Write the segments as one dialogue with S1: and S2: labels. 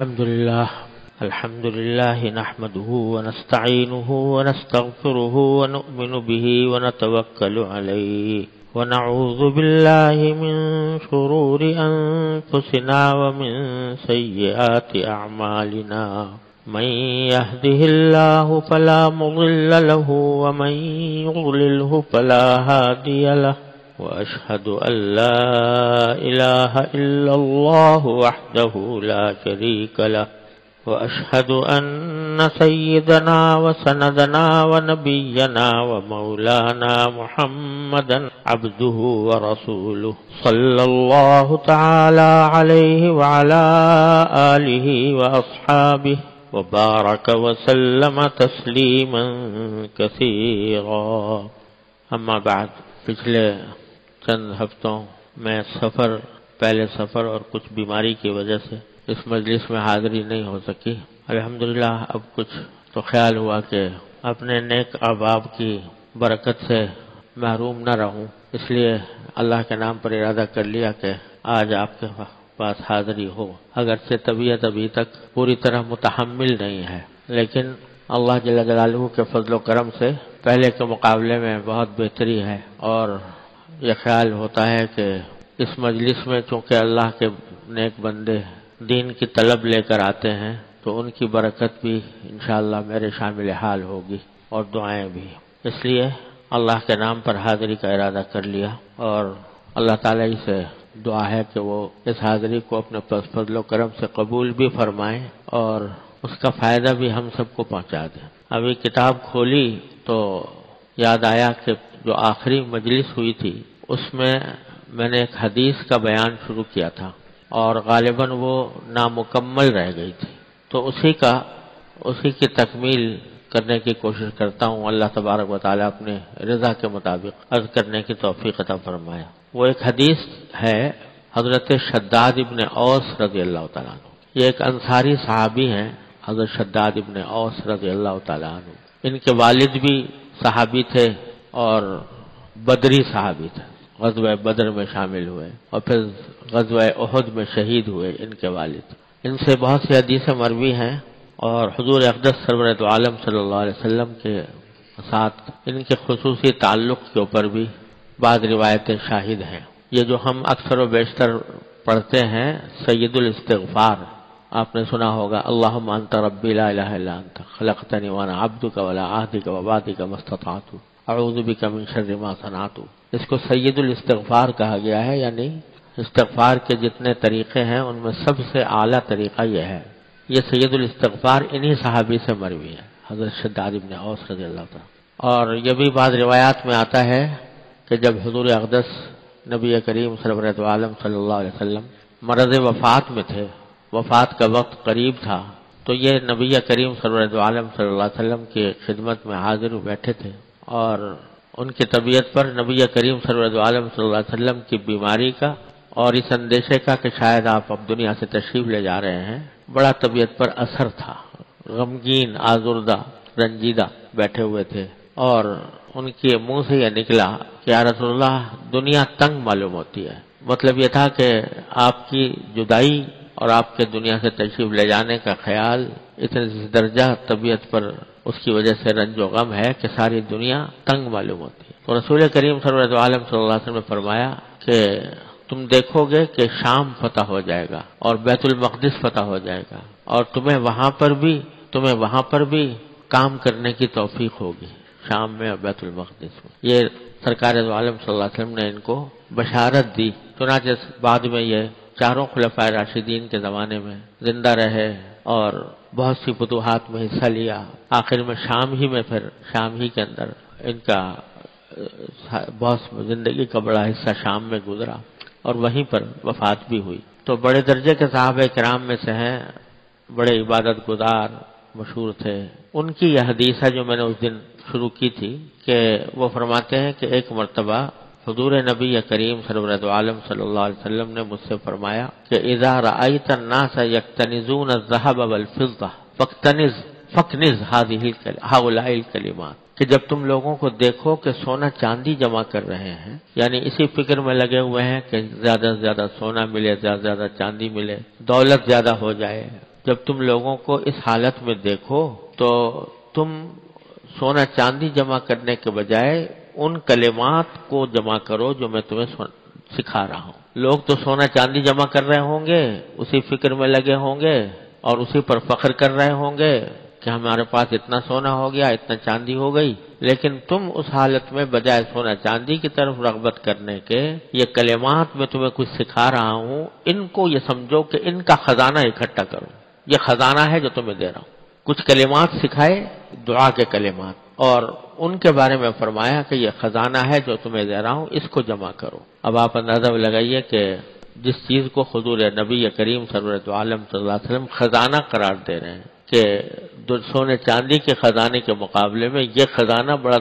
S1: الحمد لله نحمده ونستعينه ونستغفره ونؤمن به ونتوكل عليه ونعوذ بالله من شرور أنفسنا ومن سيئات أعمالنا من يهده الله فلا مضل له ومن يضلله فلا هادي له وأشهد أن لا إله إلا الله وحده لا شريك له وأشهد أن سيدنا وسندنا ونبينا ومولانا محمدا عبده ورسوله صلى الله تعالى عليه وعلى آله وأصحابه وبارك وسلم تسليما كثيرا أما بعد پچھلے چند ہفتوں میں پہلے سفر اور کچھ بیماری کی وجہ سے اس مجلس میں حاضری نہیں ہو سکی۔ الحمدللہ اب کچھ تو خیال ہوا کہ اپنے نیک احباب کی برکت سے محروم نہ رہوں، اس لیے اللہ کے نام پر ارادہ کر لیا کہ آج آپ کے پاس حاضری ہو۔ اگرچہ طبیعت ابھی تک پوری طرح متحمل نہیں ہے، لیکن اللہ جل جلالہ کے فضل و کرم سے پہلے کے مقابلے میں بہت بہتری ہے، اور یہ خیال ہوتا ہے کہ اس مجلس میں چونکہ اللہ کے نیک بندے دین کی طلب لے کر آتے ہیں تو ان کی برکت بھی انشاءاللہ میرے شامل حال ہوگی اور دعائیں بھی، اس لیے اللہ کے نام پر حاضری کا ارادہ کر لیا، اور اللہ تعالیٰ سے دعا ہے کہ وہ اس حاضری کو اپنے فضل و کرم سے قبول بھی فرمائیں اور اس کا فائدہ بھی ہم سب کو پہنچا دیں۔ ابھی کتاب کھولی تو یاد آیا کہ جو آخری مجلس ہوئی تھی اس میں نے ایک حدیث کا بیان شروع کیا تھا اور غالباً وہ نامکمل رہ گئی تھی، تو اسی کی تکمیل کرنے کی کوشش کرتا ہوں۔ اللہ تبارک و تعالیٰ اپنے رضا کے مطابق عرض کرنے کی توفیق عطا فرمایا۔ وہ ایک حدیث ہے حضرت شداد ابن اوس رضی اللہ تعالیٰ عنہ۔ یہ ایک انصاری صحابی ہیں، حضرت شداد ابن اوس رضی اللہ تعالیٰ عنہ۔ ان کے والد بھی صحابی تھے اور بدری صحابی تھے، غزوہ بدر میں شامل ہوئے اور پھر غزوہ احد میں شہید ہوئے ان کے والد۔ ان سے بہت سی حدیثیں مروی ہیں اور حضور اقدس سرور دو عالم صلی اللہ علیہ وسلم کے ساتھ ان کے خصوصی تعلق کے اوپر بھی بعض روایتیں شاہد ہیں۔ یہ جو ہم اکثر و بیشتر پڑھتے ہیں سید الاستغفار، آپ نے سنا ہوگا، اللہم انت ربی لا الہ الا انت خلقتنی وانا عبدک ولا عہدک وبعدک ما استطعت اعوذ بک من شر ما صنعت۔ اس کو سید الاستغفار کہا گیا ہے، یعنی استغفار کے جتنے طریقے ہیں ان میں سب سے اعلیٰ طریقہ یہ ہے۔ یہ سید الاستغفار انہی صحابی سے مروی ہے، حضرت شداد ابن اوس رضی اللہ تعالیٰ۔ اور یہ بھی بعض روایات میں آتا ہے کہ جب حضور اقدس نبی کریم سرور دو عالم صلی اللہ علیہ وسلم مرض وفات میں تھے، وفات کا وقت قریب تھا، تو یہ نبی کریم سرور دو عالم صلی اللہ علیہ وسلم کی خدمت میں حاضر بیٹھے تھے، اور ان کی طبیعت پر نبی کریم سرور دو عالم صلی اللہ علیہ وسلم کی بیماری کا اور اس اندیشے کا کہ شاید آپ اب دنیا سے تشریف لے جا رہے ہیں بڑا طبیعت پر اثر تھا۔ غمگین، آزردہ، رنجیدہ بیٹھے ہوئے تھے، اور ان کے منہ سے یہ نکلا کہ یا رسول اللہ دنیا تنگ معلوم ہوتی ہے۔ مطلب یہ تھا کہ آپ کی جدائی اور آپ کے دنیا سے تشریف لے جانے کا خیال اتنے درجہ طبیعت پر اس کی وجہ سے رنج و غم ہے کہ ساری دنیا تنگ معلوم ہوتی ہے۔ تو رسول کریم صلی اللہ علیہ وسلم نے فرمایا کہ تم دیکھو گے کہ شام فتح ہو جائے گا اور بیت المقدس فتح ہو جائے گا، اور تمہیں وہاں پر بھی کام کرنے کی توفیق ہوگی، شام میں اور بیت المقدس میں۔ یہ سرکار دو عالم صلی اللہ علیہ وسلم نے ان کو بشارت دی، چنانچہ بعد میں یہ چاروں خلفائے راشدین کے زمانے میں زندہ رہے اور بہت سی فتوحات میں حصہ لیا۔ آخر میں شام ہی کے اندر ان کا بہت زندگی کا بڑا حصہ شام میں گزرا اور وہیں پر وفات بھی ہوئی۔ تو بڑے درجے کے صحابہ کرام میں سے ہیں، بڑے عبادت گزار مشہور تھے۔ ان کی یہ حدیث ہے جو میں نے اس دن شروع کی تھی کہ وہ فرماتے ہیں کہ ایک مرتبہ حضور نبی کریم سرور دو عالم صلی اللہ علیہ وسلم نے مجھ سے فرمایا کہ اذا رأیت الناس یکتنزون الذهب والفضة فاکنز هؤلاء الکلمات، کہ جب تم لوگوں کو دیکھو کہ سونا چاندی جمع کر رہے ہیں، یعنی اسی فکر میں لگے ہوئے ہیں کہ زیادہ سے زیادہ سونا ملے، زیادہ سے زیادہ چاندی ملے، دولت زیادہ ہو جائے، جب تم لوگوں کو اس حالت میں دیکھو تو تم سونا چاندی جمع کرنے کے بجائے ان کلمات کو جمع کرو جو میں تمہیں سکھا رہا ہوں۔ لوگ تو سونا چاندی جمع کر رہے ہوں گے، اسی فکر میں لگے ہوں گے اور اسی پر فخر کر رہے ہوں گے کہ ہمارے پاس اتنا سونا ہو گیا، اتنا چاندی ہو گئی، لیکن تم اس حالت میں بجائے سونا چاندی کی طرف رغبت کرنے کے یہ کلمات میں تمہیں کچھ سکھا رہا ہوں، ان کو یہ سمجھو کہ ان کا خزانہ اکٹھا کرو، یہ خزانہ ہے جو تمہیں دے رہا ہوں۔ کچھ کلمات سکھائے، دعا کے کلمات، اور ان کے بارے میں فرمایا کہ یہ خزانہ ہے جو تمہیں دے رہا ہوں، اس کو جمع کرو۔ اب آپ اندازہ لگائیے کہ جس چیز کو حضور نبی کریم سرورت عالم صلی اللہ علیہ وسلم خزانہ قرار دے رہے ہیں کہ سونے چاندی کے خزانے کے مقابلے میں یہ خزانہ بڑا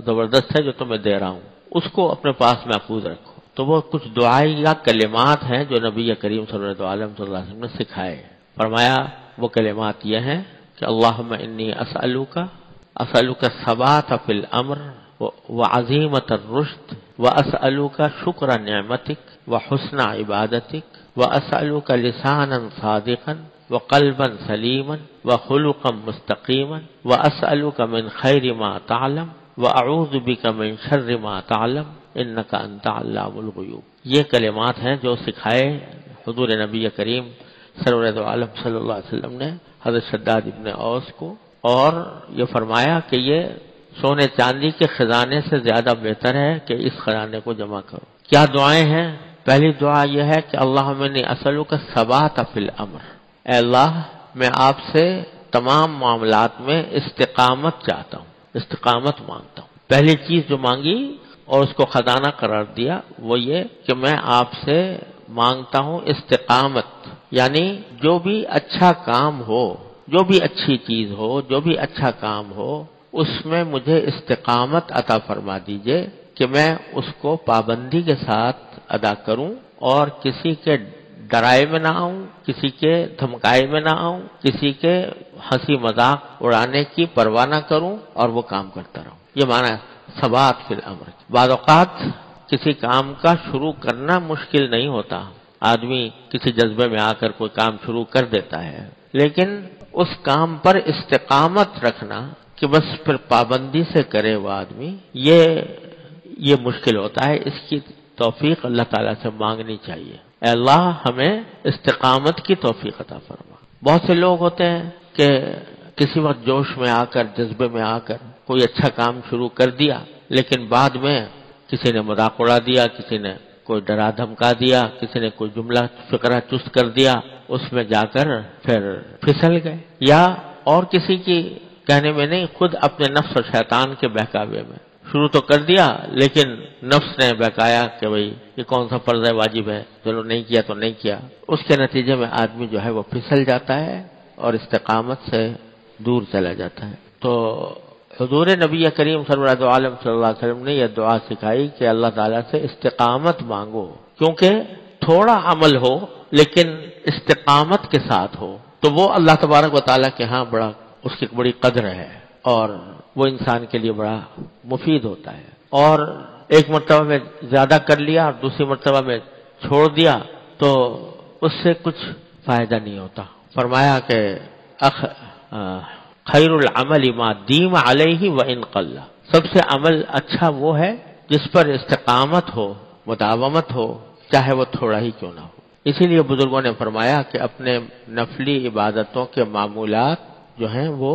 S1: زبردست ہے جو تمہیں دے رہا ہوں، اس کو اپنے پاس محفوظ رکھو۔ تو وہ کچھ دعائی یا کلمات ہیں جو نبی کریم سرورت عالم صلی اللہ علیہ وسلم نے سکھائے۔ فرمایا وہ کلمات یہ ہیں کہ اللہم انی اسألوک الثبات فی الامر وعزیمت الرشد واسألوک شکر نعمتک وحسن عبادتک واسألوک لسانا صادقا وقلبا سلیما وخلقا مستقیما واسألوک من خیر ما تعلم واعوذ بک من شر ما تعلم انک انت علام الغیوب۔ یہ کلمات ہیں جو سکھائے حضور نبی کریم سرورت عالم صلی اللہ علیہ وسلم نے حضرت شداد ابن اوس کو، اور یہ فرمایا کہ یہ سونے چاندی کے خزانے سے زیادہ بہتر ہے کہ اس خزانے کو جمع کرو۔ کیا دعائیں ہیں؟ پہلی دعا یہ ہے کہ اللہم انی اسألوک الثبات فی الامر، اے اللہ میں آپ سے تمام معاملات میں استقامت چاہتا ہوں، استقامت مانگتا ہوں۔ پہلی چیز جو مانگی اور اس کو خزانہ قرار دیا وہ یہ کہ میں آپ سے مانگتا ہوں استقامت، یعنی جو بھی اچھا کام ہو، جو بھی اچھی چیز ہو، جو بھی اچھا کام ہو، اس میں مجھے استقامت عطا فرما دیجئے کہ میں اس کو پابندی کے ساتھ ادا کروں اور کسی کے ڈرائے میں نہ آؤں، کسی کے دھمکائے میں نہ آؤں، کسی کے ہنسی مذاق اڑانے کی پرواہ نہ کروں اور وہ کام کرتا رہوں۔ یہ معنی ہے ثبات فی الامر۔ بعض اوقات کسی کام کا شروع کرنا مشکل نہیں ہوتا، آدمی کسی جذبے میں آ کر کوئی کام شروع کر دیتا ہے، لیکن اس کام پر استقامت رکھنا کہ بس پھر پابندی سے کرے وہ آدمی، یہ مشکل ہوتا ہے۔ اس کی توفیق اللہ تعالیٰ سے مانگنی چاہیے، اے اللہ ہمیں استقامت کی توفیق عطا فرما۔ بہت سے لوگ ہوتے ہیں کہ کسی وقت جوش میں آ کر، جذبے میں آ کر کوئی اچھا کام شروع کر دیا، لیکن بعد میں کسی نے مذاق اڑا دیا، کسی نے کوئی ڈرا دھمکا دیا، کسی نے کوئی جملہ فقرہ چست کر دیا، اس میں جا کر پھر پھسل گئے، یا اور کسی کی کہنے میں نہیں، خود اپنے نفس اور شیطان کے بہکاوے میں شروع تو کر دیا، لیکن نفس نے بہکایا کہ بھئی یہ کون سا فرض ہے، واجب ہے، چلو نہیں کیا تو نہیں کیا۔ اس کے نتیجے میں آدمی جو ہے وہ پھسل جاتا ہے اور استقامت سے دور چلا جاتا ہے۔ تو حضور نبی کریم سرورت عالم صلی اللہ علیہ وسلم نے یہ دعا سکھائی کہ اللہ تعالیٰ سے استقامت مانگو، کیونکہ تھوڑا عمل ہو لیکن استقامت کے ساتھ ہو تو وہ اللہ تبارک و تعالیٰ کے ہاں اس کی بڑی قدر ہے اور وہ انسان کے لیے بڑا مفید ہوتا ہے۔ اور ایک مرتبہ میں زیادہ کر لیا اور دوسری مرتبہ میں چھوڑ دیا تو اس سے کچھ فائدہ نہیں ہوتا۔ فرمایا کہ خیر العمل ما دیم علیہ وان قل، سب سے عمل اچھا وہ ہے جس پر استقامت ہو، مداومت ہو، چاہے وہ تھوڑا ہی کیوں نہ ہو۔ اسی لیے بزرگوں نے فرمایا کہ اپنے نفلی عبادتوں کے معمولات جو ہیں وہ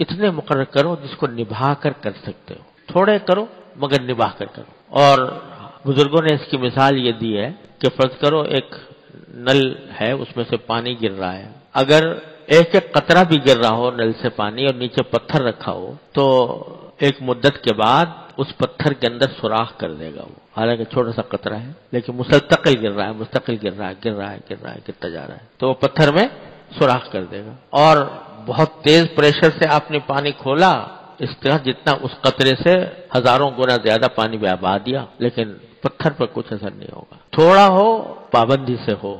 S1: اتنے مقرر کرو جس کو نبھا کر کر سکتے ہو، تھوڑے کرو مگر نبھا کر کرو۔ اور بزرگوں نے اس کی مثال یہ دی ہے کہ فرض کرو ایک نل ہے، اس میں سے پانی گر رہا ہے، اگر ایک ایک قطرہ بھی گر رہا ہو نل سے پانی اور نیچے پتھر رکھا ہو تو ایک مدت کے بعد اس پتھر کے اندر سوراخ کر دے گا وہ، حالانکہ چھوٹا سا قطرہ ہے لیکن مستقل گر رہا ہے، مستقل گر رہا ہے، گر رہا ہے، گر رہا ہے، گرتا جا رہا ہے، تو وہ پتھر میں سوراخ کر دے گا۔ اور بہت تیز پریشر سے آپ نے پانی کھولا، اس طرح جتنا اس قطرے سے ہزاروں گنا زیادہ پانی بہا دیا، لیکن پتھر پر کچھ اثر نہیں ہوگا۔ تھوڑا ہو، پابندی سے ہو،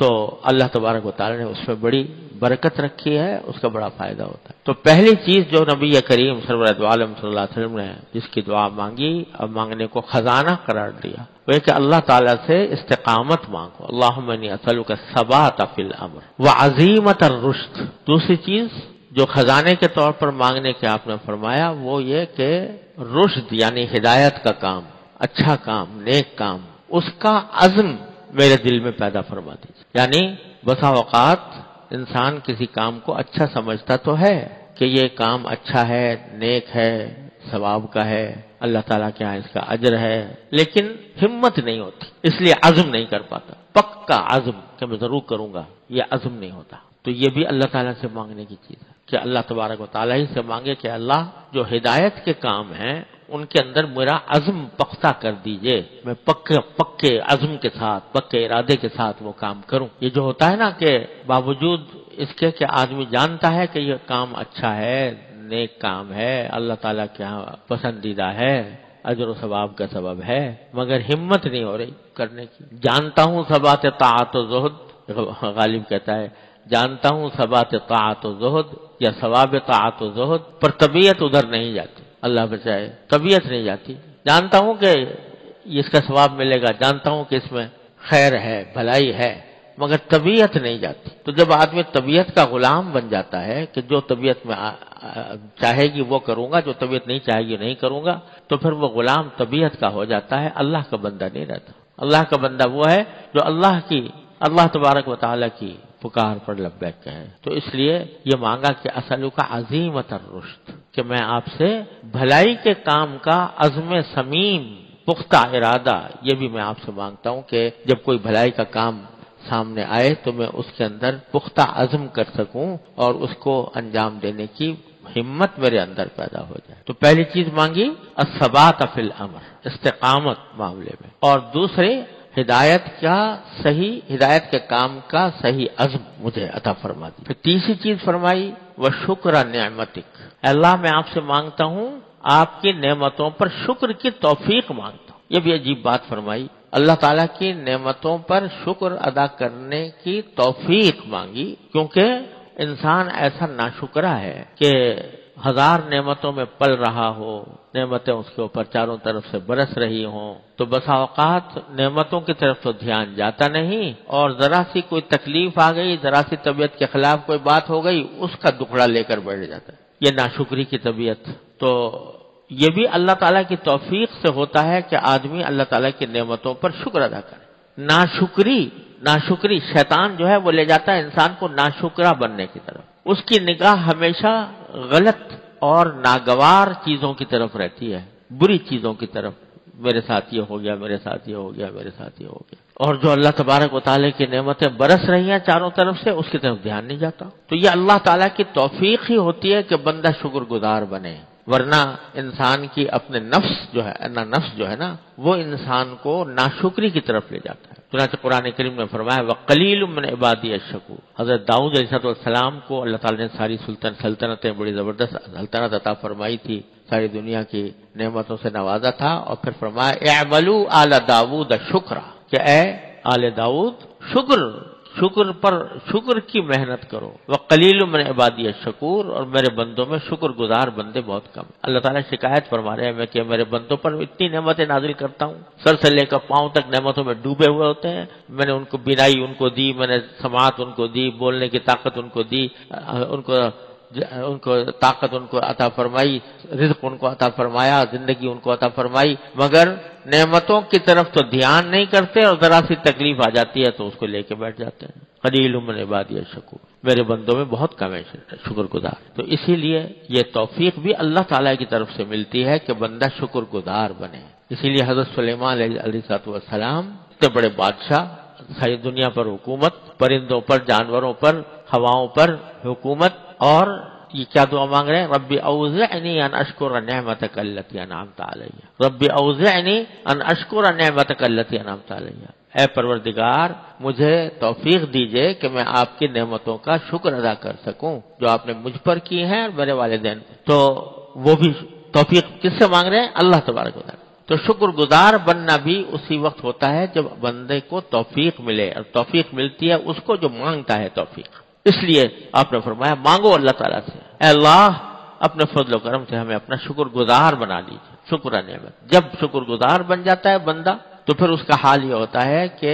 S1: تو اللہ تبارک و تعالی نے اس میں بڑی برکت رکھی ہے، اس کا بڑا فائدہ ہوتا ہے۔ تو پہلی چیز جو نبی کریم سرور دو عالم صلی اللہ علیہ وسلم نے جس کی دعا مانگی اور مانگنے کو خزانہ قرار دیا وہ کہ اللہ تعالیٰ سے استقامت مانگو، اللہم انی اسألک الثبات فی الامر وعزیمت الرشد۔ دوسری چیز جو خزانے کے طور پر مانگنے کے آپ نے فرمایا وہ یہ کہ رشد یعنی ہدایت کا کام، اچھا کام، نیک کام، اس کا عزم میرے دل میں پیدا فرما دیجیے۔ یعنی بسا اوقات انسان کسی کام کو اچھا سمجھتا تو ہے کہ یہ کام اچھا ہے، نیک ہے، ثواب کا ہے، اللہ تعالیٰ کے یہاں اس کا اجر ہے، لیکن ہمت نہیں ہوتی، اس لیے عزم نہیں کر پاتا، پکا عزم کہ میں ضرور کروں گا، یہ عزم نہیں ہوتا۔ تو یہ بھی اللہ تعالیٰ سے مانگنے کی چیز ہے کہ اللہ تبارک و تعالیٰ ہی سے مانگے کہ اللہ جو ہدایت کے کام ہیں ان کے اندر میرا عزم پختہ کر دیجئے، میں پکے عزم کے ساتھ، پکے ارادے کے ساتھ وہ کام کروں۔ یہ جو ہوتا ہے نا کہ باوجود اس کے کہ آدمی جانتا ہے کہ یہ کام اچھا ہے، نیک کام ہے، اللہ تعالیٰ کے ہاں پسندیدہ ہے، اجر و ثواب کا سبب ہے، مگر ہمت نہیں ہو رہی کرنے کی۔ جانتا ہوں ثبات طاعت و زہد، غالب کہتا ہے جانتا ہوں ثبات طاعت و زہد یا ثواب طاعت و زہد، پر طبیعت ادھر نہیں جاتی، اللہ بچائے، طبیعت نہیں جاتی۔ جانتا ہوں کہ اس کا ثواب ملے گا، جانتا ہوں کہ اس میں خیر ہے، بھلائی ہے، مگر طبیعت نہیں جاتی۔ تو جب آدمی طبیعت کا غلام بن جاتا ہے کہ جو طبیعت میں چاہے گی وہ کروں گا، جو طبیعت نہیں چاہے گی نہیں کروں گا، تو پھر وہ غلام طبیعت کا ہو جاتا ہے، اللہ کا بندہ نہیں رہتا۔ اللہ کا بندہ وہ ہے جو اللہ تبارک و تعالیٰ کی پکار پر لبیک کہے۔ تو اس لیے یہ مانگا کہ اسألک عزیمت الرشد، کہ میں آپ سے بھلائی کے کام کا عزم صمیم، پختہ ارادہ، یہ بھی میں آپ سے مانگتا ہوں کہ جب کوئی بھلائی کا کام سامنے آئے تو میں اس کے اندر پختہ عزم کر سکوں اور اس کو انجام دینے کی ہمت میرے اندر پیدا ہو جائے۔ تو پہلی چیز مانگی الثبات فی الامر، استقامت معاملے میں، اور دوسرے ہدایت کے کام کا صحیح عزم مجھے عطا فرما دی۔ پھر تیسری چیز فرمائی وشکر نعمتک، اللہ میں آپ سے مانگتا ہوں آپ کی نعمتوں پر شکر کی توفیق مانگتا ہوں۔ یہ بھی عجیب بات فرمائی، اللہ تعالیٰ کی نعمتوں پر شکر ادا کرنے کی توفیق مانگی، کیونکہ انسان ایسا ناشکرا ہے کہ ہزار نعمتوں میں پل رہا ہو، نعمتیں اس کے اوپر چاروں طرف سے برس رہی ہوں، تو بسا اوقات نعمتوں کی طرف تو دھیان جاتا نہیں، اور ذرا سی کوئی تکلیف آ گئی، ذرا سی طبیعت کے خلاف کوئی بات ہو گئی، اس کا دکھڑا لے کر بیٹھ جاتا ہے، یہ ناشکری کی طبیعت۔ تو یہ بھی اللہ تعالیٰ کی توفیق سے ہوتا ہے کہ آدمی اللہ تعالیٰ کی نعمتوں پر شکر ادا کرے۔ ناشکری شیطان جو ہے وہ لے جاتا ہے انسان کو ناشکرا بننے کی طرف، اس کی نگاہ ہمیشہ غلط اور ناگوار چیزوں کی طرف رہتی ہے، بری چیزوں کی طرف، میرے ساتھ یہ ہو گیا، میرے ساتھ یہ ہو گیا، میرے ساتھ یہ ہو گیا، اور جو اللہ تبارک و تعالیٰ کی نعمتیں برس رہی ہیں چاروں طرف سے اس کی طرف دھیان نہیں جاتا۔ تو یہ اللہ تعالیٰ کی توفیق ہی ہوتی ہے کہ بندہ شکر گزار بنے، ورنہ انسان کی اپنے نفس جو ہے نا وہ انسان کو ناشکری کی طرف لے جاتا ہے۔ چنانچہ قرآن کریم میں فرمایا وَقَلِيلٌ مِّنْ عِبَادِيَ الشَّكُورُ، حضرت داؤد علیہ السلام کو اللہ تعالیٰ نے ساری سلطنتیں، بڑی زبردست سلطنت عطا فرمائی تھی، ساری دنیا کی نعمتوں سے نوازا تھا، اور پھر فرمایا اعملوا آل داؤد شکرا، کہ اے آل داؤد شکر کی محنت کرو، وَقَلِيلٌ مِّنْ عِبَادِيَ الشَّكُورُ، اور میرے بندوں میں شکر گزار بندے بہت کم۔ اللہ تعالیٰ شکایت فرما رہے ہیں میں کہ میرے بندوں پر اتنی نعمتیں نازل کرتا ہوں، سر سے لے کر پاؤں تک نعمتوں میں ڈوبے ہوئے ہوتے ہیں، میں نے ان کو بینائی ان کو دی، میں نے سماعت ان کو دی، بولنے کی طاقت ان کو دی، ان کو طاقت ان کو عطا فرمائی، رزق ان کو عطا فرمایا، زندگی ان کو عطا فرمائی، مگر نعمتوں کی طرف تو دھیان نہیں کرتے، اور ذرا سی تکلیف آ جاتی ہے تو اس کو لے کے بیٹھ جاتے ہیں۔ قلیل من عبادی الشکور، میرے بندوں میں بہت کم ہے شکر گزار۔ تو اسی لیے یہ توفیق بھی اللہ تعالیٰ کی طرف سے ملتی ہے کہ بندہ شکر گزار بنے۔ اسی لیے حضرت سلیمان علیہ السلام اتنے بڑے بادشاہ، ساری دنیا پر حکومت، پرندوں پر، جانوروں پر، ہواؤں پر حکومت، اور یہ کیا دعا مانگ رہے ہیں؟ رب اوزعنی ان اشکر نعمتک التی انعمت علی، رب اوزعنی ان اشکر نعمتک التی انعمت علی، اے پروردگار مجھے توفیق دیجئے کہ میں آپ کی نعمتوں کا شکر ادا کر سکوں جو آپ نے مجھ پر کی ہیں اور میرے والدین۔ تو وہ بھی توفیق کس سے مانگ رہے ہیں؟ اللہ تبارک و تعالیٰ۔ تو شکر گزار بننا بھی اسی وقت ہوتا ہے جب بندے کو توفیق ملے، اور توفیق ملتی ہے اس کو جو مانگتا ہے توفیق۔ اس لیے آپ نے فرمایا مانگو اللہ تعالیٰ سے، اے اللہ اپنے فضل و کرم سے ہمیں اپنا شکر گزار بنا لیجیے۔ شکر نعمت، جب شکر گزار بن جاتا ہے بندہ تو پھر اس کا حال یہ ہوتا ہے کہ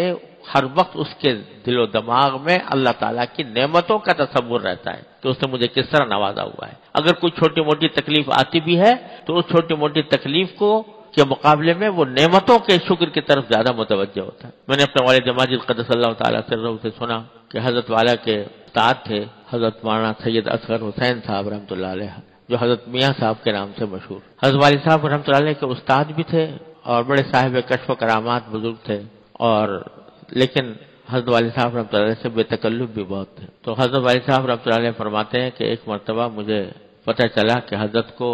S1: ہر وقت اس کے دل و دماغ میں اللہ تعالیٰ کی نعمتوں کا تصور رہتا ہے کہ اس نے مجھے کس طرح نوازا ہوا ہے۔ اگر کوئی چھوٹی موٹی تکلیف آتی بھی ہے تو اس چھوٹی موٹی تکلیف کو کے مقابلے میں وہ نعمتوں کے شکر کی طرف زیادہ متوجہ ہوتا ہے۔ میں نے اپنے والد ماجد قدس اللہ تعالیٰ سرہ سے سنا کہ حضرت والا کے استاد تھے حضرت مولانا سید اصغر حسین صاحب رحمۃ اللہ علیہ، جو حضرت میاں صاحب کے نام سے مشہور۔ حضرت والد صاحب رحمۃ اللہ علیہ کے استاد بھی تھے اور بڑے صاحب کشف و کرامات بزرگ تھے، اور لیکن حضرت والد صاحب رحمۃ اللہ علیہ سے بے تکلف بھی بہت تھے۔ تو حضرت والد صاحب رحمۃ اللہ علیہ فرماتے ہیں کہ ایک مرتبہ مجھے پتہ چلا کہ حضرت کو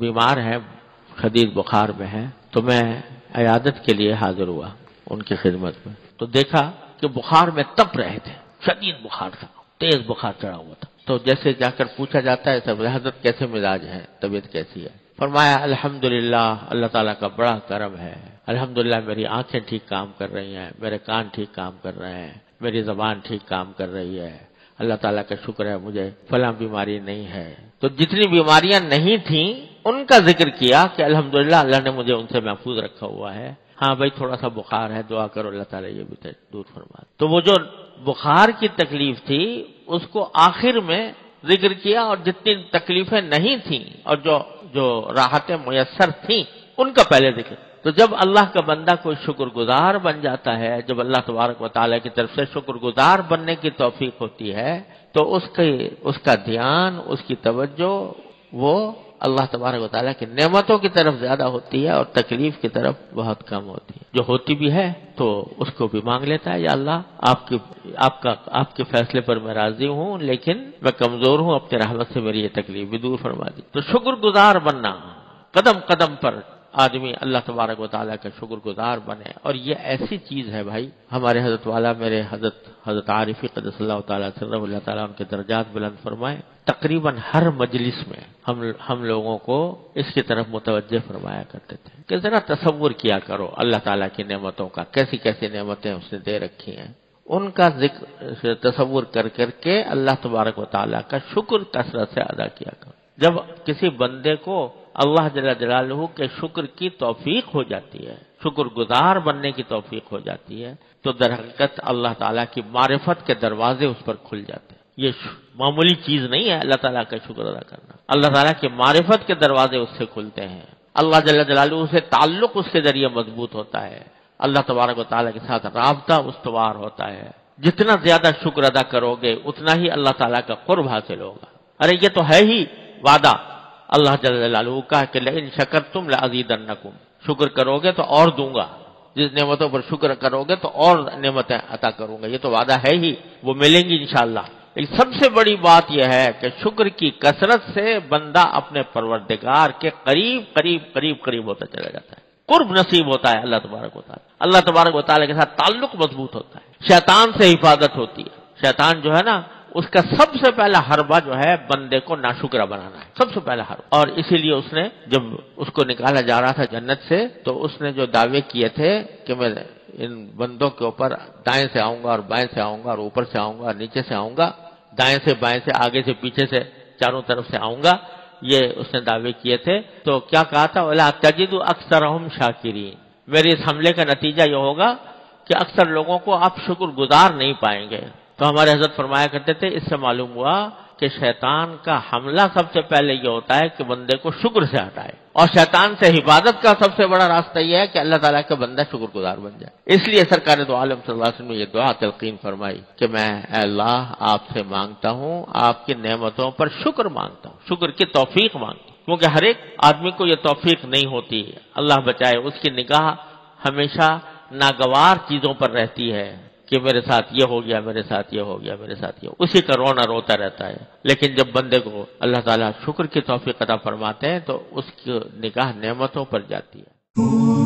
S1: بیمار ہے، شدید بخار میں ہے، تو میں عیادت کے لیے حاضر ہوا ان کی خدمت میں، تو دیکھا کہ بخار میں تپ رہے تھے، شدید بخار تھا، تیز بخار چڑھا ہوا تھا۔ تو جیسے جا کر پوچھا جاتا ہے سب حضرت کیسے مزاج ہے، طبیعت کیسی ہے؟ فرمایا الحمدللہ اللہ تعالیٰ کا بڑا کرم ہے، الحمدللہ میری آنکھیں ٹھیک کام کر رہی ہیں، میرے کان ٹھیک کام کر رہے ہیں، میری زبان ٹھیک کام کر رہی ہے، اللہ تعالیٰ کا شکر ہے مجھے فلاں بیماری نہیں ہے۔ تو جتنی بیماریاں نہیں تھیں ان کا ذکر کیا کہ الحمدللہ اللہ نے مجھے ان سے محفوظ رکھا ہوا ہے، ہاں بھائی تھوڑا سا بخار ہے، دعا کرو اللہ تعالیٰ یہ بھی دور فرما۔ تو وہ جو بخار کی تکلیف تھی اس کو آخر میں ذکر کیا، اور جتنی تکلیفیں نہیں تھیں اور جو راحتیں میسر تھیں ان کا پہلے ذکر۔ تو جب اللہ کا بندہ کوئی شکر گزار بن جاتا ہے، جب اللہ تبارک و تعالیٰ کی طرف سے شکر گزار بننے کی توفیق ہوتی ہے تو اس کا دھیان، اس کی توجہ وہ اللہ تبارک و تعالیٰ کی نعمتوں کی طرف زیادہ ہوتی ہے اور تکلیف کی طرف بہت کم ہوتی ہے۔ جو ہوتی بھی ہے تو اس کو بھی مانگ لیتا ہے، یا اللہ آپ کے فیصلے پر میں راضی ہوں لیکن میں کمزور ہوں، اپنے رحمت سے میری یہ تکلیف بھی دور فرما دی۔ تو شکر گزار بننا، قدم قدم پر آدمی اللہ تبارک و تعالیٰ کا شکر گزار بنے، اور یہ ایسی چیز ہے بھائی، ہمارے حضرت والا میرے حضرت عارفی قدس اللہ تعالیٰ سرہ اللہ تعالیٰ ان کے درجات بلند فرمائے، تقریباً ہر مجلس میں ہم لوگوں کو اس کی طرف متوجہ فرمایا کرتے تھے کہ ذرا تصور کیا کرو اللہ تعالیٰ کی نعمتوں کا، کیسی کیسی نعمتیں اس نے دے رکھی ہیں، ان کا ذکر تصور کر کے اللہ تبارک و تعالیٰ کا شکر کثرت سے ادا کیا کرو۔ جب کسی بندے کو اللہ جل جلالہ کے شکر کی توفیق ہو جاتی ہے، شکر گزار بننے کی توفیق ہو جاتی ہے، تو در حقیقت اللہ تعالیٰ کی معرفت کے دروازے اس پر کھل جاتے ہیں۔ یہ معمولی چیز نہیں ہے اللہ تعالیٰ کا شکر ادا کرنا، اللہ تعالیٰ کی معرفت کے دروازے اس سے کھلتے ہیں، اللہ جل جلالہ سے تعلق اس کے ذریعے مضبوط ہوتا ہے، اللہ تبارک و تعالیٰ کے ساتھ رابطہ استوار ہوتا ہے۔ جتنا زیادہ شکر ادا کرو گے اتنا ہی اللہ تعالیٰ کا قرب حاصل ہوگا۔ ارے یہ تو ہے ہی وعدہ اللہ جل جلالہ کا کہ لئن شکرتم لازیدنکم، شکر کرو گے تو اور دوں گا، جس نعمتوں پر شکر کرو گے تو اور نعمتیں عطا کروں گا، یہ تو وعدہ ہے ہی، وہ ملیں گی انشاءاللہ۔ لیکن سب سے بڑی بات یہ ہے کہ شکر کی کثرت سے بندہ اپنے پروردگار کے قریب ہوتا چلا جاتا ہے، قرب نصیب ہوتا ہے اللہ تبارک و تعالیٰ، اللہ تبارک و تعالیٰ کے ساتھ تعلق مضبوط ہوتا ہے، شیطان سے حفاظت ہوتی ہے۔ شیطان جو ہے نا اس کا سب سے پہلا حربہ جو ہے بندے کو ناشکرہ بنانا ہے، سب سے پہلا حربہ، اور اسی لیے اس نے جب اس کو نکالا جا رہا تھا جنت سے تو اس نے جو دعوے کیے تھے کہ میں ان بندوں کے اوپر دائیں سے آؤں گا اور بائیں سے آؤں گا اور اوپر سے آؤں گا اور نیچے سے آؤں گا، دائیں سے بائیں سے آگے سے پیچھے سے چاروں طرف سے آؤں گا، یہ اس نے دعوے کیے تھے، تو کیا کہا تھا وَلَا تَجِدُ أَكْثَرَهُمْ شَاكِرِينَ، میرے اس حملے کا نتیجہ یہ ہوگا کہ اکثر لوگوں کو آپ شکر گزار نہیں پائیں گے۔ تو ہمارے حضرت فرمایا کرتے تھے اس سے معلوم ہوا کہ شیطان کا حملہ سب سے پہلے یہ ہوتا ہے کہ بندے کو شکر سے ہٹائے، اور شیطان سے حفاظت کا سب سے بڑا راستہ یہ ہے کہ اللہ تعالیٰ کا بندہ شکر گزار بن جائے۔ اس لیے سرکار دو عالم صلی اللہ علیہ وسلم نے یہ دعا تلقین فرمائی کہ میں اے اللہ آپ سے مانگتا ہوں، آپ کی نعمتوں پر شکر مانگتا ہوں، شکر کی توفیق مانگتا ہوں، کیونکہ ہر ایک آدمی کو یہ توفیق نہیں ہوتی، اللہ بچائے، اس کی نگاہ ہمیشہ ناگوار چیزوں پر رہتی ہے کہ میرے ساتھ یہ ہو گیا، میرے ساتھ یہ ہو گیا، میرے ساتھ یہ، اسی کا رونا روتا رہتا ہے۔ لیکن جب بندے کو اللہ تعالیٰ شکر کی توفیق عطا فرماتے ہیں تو اس کی نگاہ نعمتوں پر جاتی ہے۔